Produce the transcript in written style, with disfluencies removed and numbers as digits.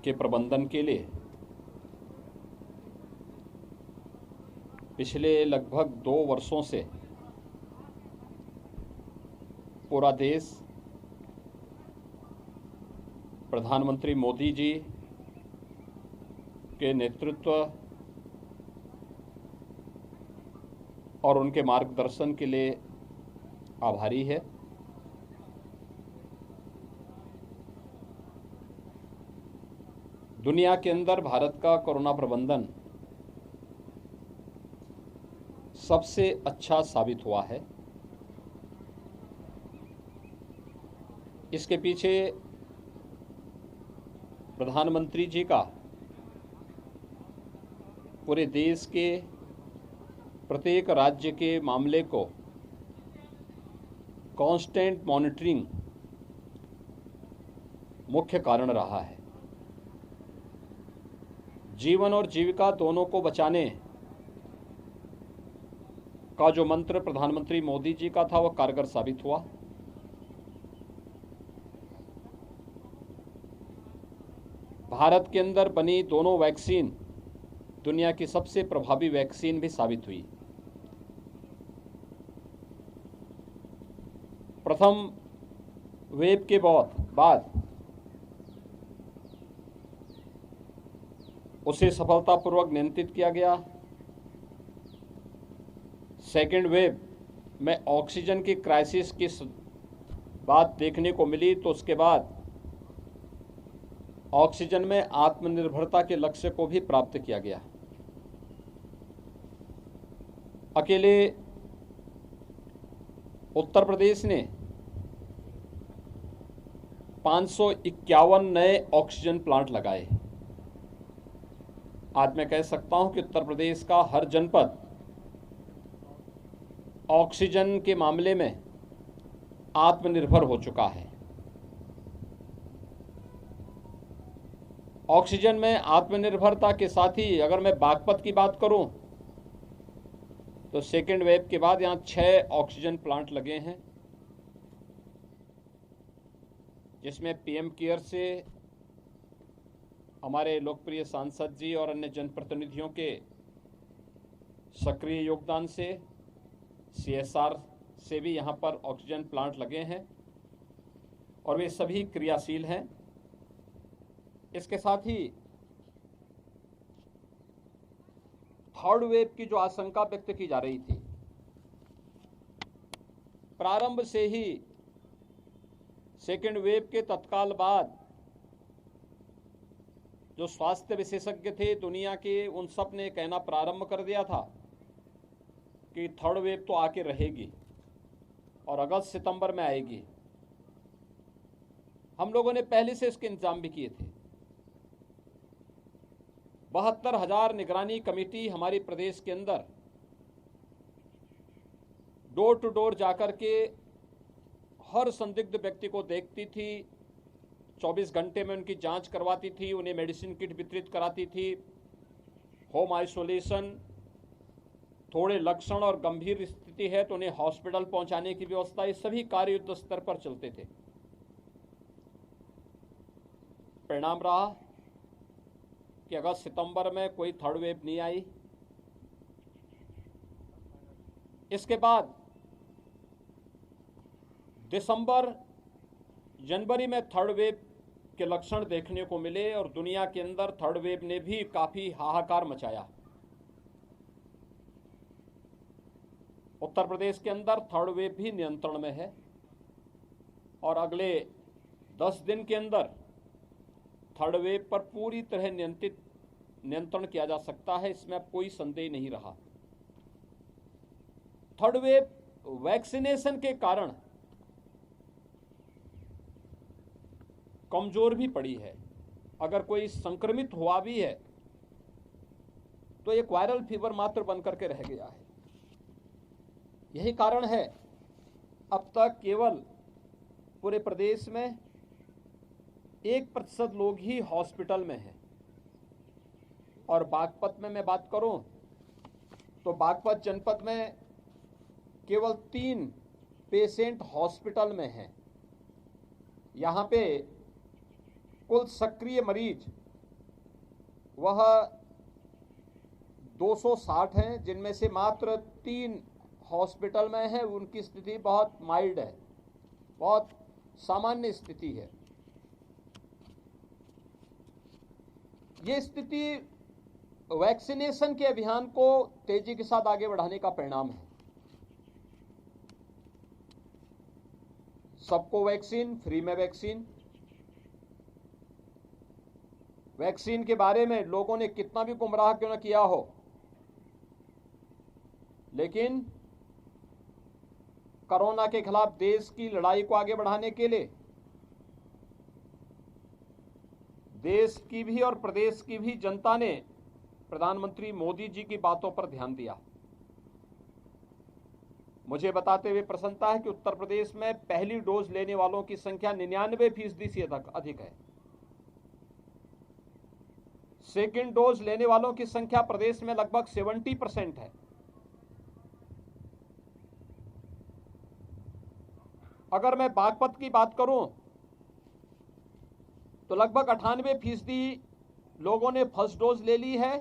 के प्रबंधन के लिए पिछले लगभग 2 वर्षों से पूरा देश प्रधानमंत्री मोदी जी के नेतृत्व और उनके मार्गदर्शन के लिए आभारी है। दुनिया के अंदर भारत का कोरोना प्रबंधन सबसे अच्छा साबित हुआ है। इसके पीछे प्रधानमंत्री जी का पूरे देश के प्रत्येक राज्य के मामले को कांस्टेंट मॉनिटरिंग मुख्य कारण रहा है। जीवन और जीविका दोनों को बचाने का जो मंत्र प्रधानमंत्री मोदी जी का था वह कारगर साबित हुआ। भारत के अंदर बनी दोनों वैक्सीन दुनिया की सबसे प्रभावी वैक्सीन भी साबित हुई। प्रथम वेव के बाद उसे सफलतापूर्वक नियंत्रित किया गया। सेकेंड वेव में ऑक्सीजन की क्राइसिस की बात देखने को मिली, तो उसके बाद ऑक्सीजन में आत्मनिर्भरता के लक्ष्य को भी प्राप्त किया गया। अकेले उत्तर प्रदेश ने 551 नए ऑक्सीजन प्लांट लगाए। आज मैं कह सकता हूं कि उत्तर प्रदेश का हर जनपद ऑक्सीजन के मामले में आत्मनिर्भर हो चुका है। ऑक्सीजन में आत्मनिर्भरता के साथ ही अगर मैं बागपत की बात करूं तो सेकेंड वेव के बाद यहां 6 ऑक्सीजन प्लांट लगे हैं, जिसमें पीएम केयर से हमारे लोकप्रिय सांसद जी और अन्य जनप्रतिनिधियों के सक्रिय योगदान से सीएसआर से भी यहाँ पर ऑक्सीजन प्लांट लगे हैं और वे सभी क्रियाशील हैं। इसके साथ ही थर्ड वेव की जो आशंका व्यक्त की जा रही थी, प्रारंभ से ही सेकेंड वेव के तत्काल बाद जो स्वास्थ्य विशेषज्ञ थे दुनिया के, उन सब ने कहना प्रारंभ कर दिया था कि थर्ड वेव तो आके रहेगी और अगस्त सितंबर में आएगी। हम लोगों ने पहले से इसके इंतजाम भी किए थे। 72,000 निगरानी कमेटी हमारे प्रदेश के अंदर डोर टू डोर जाकर के हर संदिग्ध व्यक्ति को देखती थी, 24 घंटे में उनकी जांच करवाती थी, उन्हें मेडिसिन किट वितरित कराती थी, होम आइसोलेशन, थोड़े लक्षण और गंभीर स्थिति है तो उन्हें हॉस्पिटल पहुंचाने की व्यवस्था, ये सभी कार्य युद्ध स्तर पर चलते थे। परिणाम रहा कि अगस्त सितंबर में कोई थर्ड वेव नहीं आई। इसके बाद दिसंबर जनवरी में थर्ड वेव के लक्षण देखने को मिले और दुनिया के अंदर थर्ड वेव ने भी काफी हाहाकार मचाया। उत्तर प्रदेश के अंदर थर्ड वेव भी नियंत्रण में है और अगले 10 दिन के अंदर थर्ड वेव पर पूरी तरह नियंत्रण किया जा सकता है, इसमें अब कोई संदेह नहीं रहा। थर्ड वेव वैक्सीनेशन के कारण कमजोर भी पड़ी है। अगर कोई संक्रमित हुआ भी है तो एक वायरल फीवर मात्र बनकर के रह गया है। यही कारण है अब तक केवल पूरे प्रदेश में 1% लोग ही हॉस्पिटल में हैं। और बागपत में मैं बात करूं तो बागपत जनपद में केवल 3 पेशेंट हॉस्पिटल में हैं। यहाँ पे कुल सक्रिय मरीज वह 260 हैं, जिनमें से मात्र 3 हॉस्पिटल में हैं। उनकी स्थिति बहुत माइल्ड है, बहुत सामान्य स्थिति है। ये स्थिति वैक्सीनेशन के अभियान को तेजी के साथ आगे बढ़ाने का परिणाम है। सबको वैक्सीन, फ्री में वैक्सीन। वैक्सीन के बारे में लोगों ने कितना भी गुमराह क्यों न किया हो, लेकिन कोरोना के खिलाफ देश की लड़ाई को आगे बढ़ाने के लिए देश की भी और प्रदेश की भी जनता ने प्रधानमंत्री मोदी जी की बातों पर ध्यान दिया। मुझे बताते हुए प्रसन्नता है कि उत्तर प्रदेश में पहली डोज लेने वालों की संख्या 99% से अधिक है। सेकेंड डोज लेने वालों की संख्या प्रदेश में लगभग 70% है। अगर मैं बागपत की बात करूं तो लगभग 98% लोगों ने फर्स्ट डोज ले ली है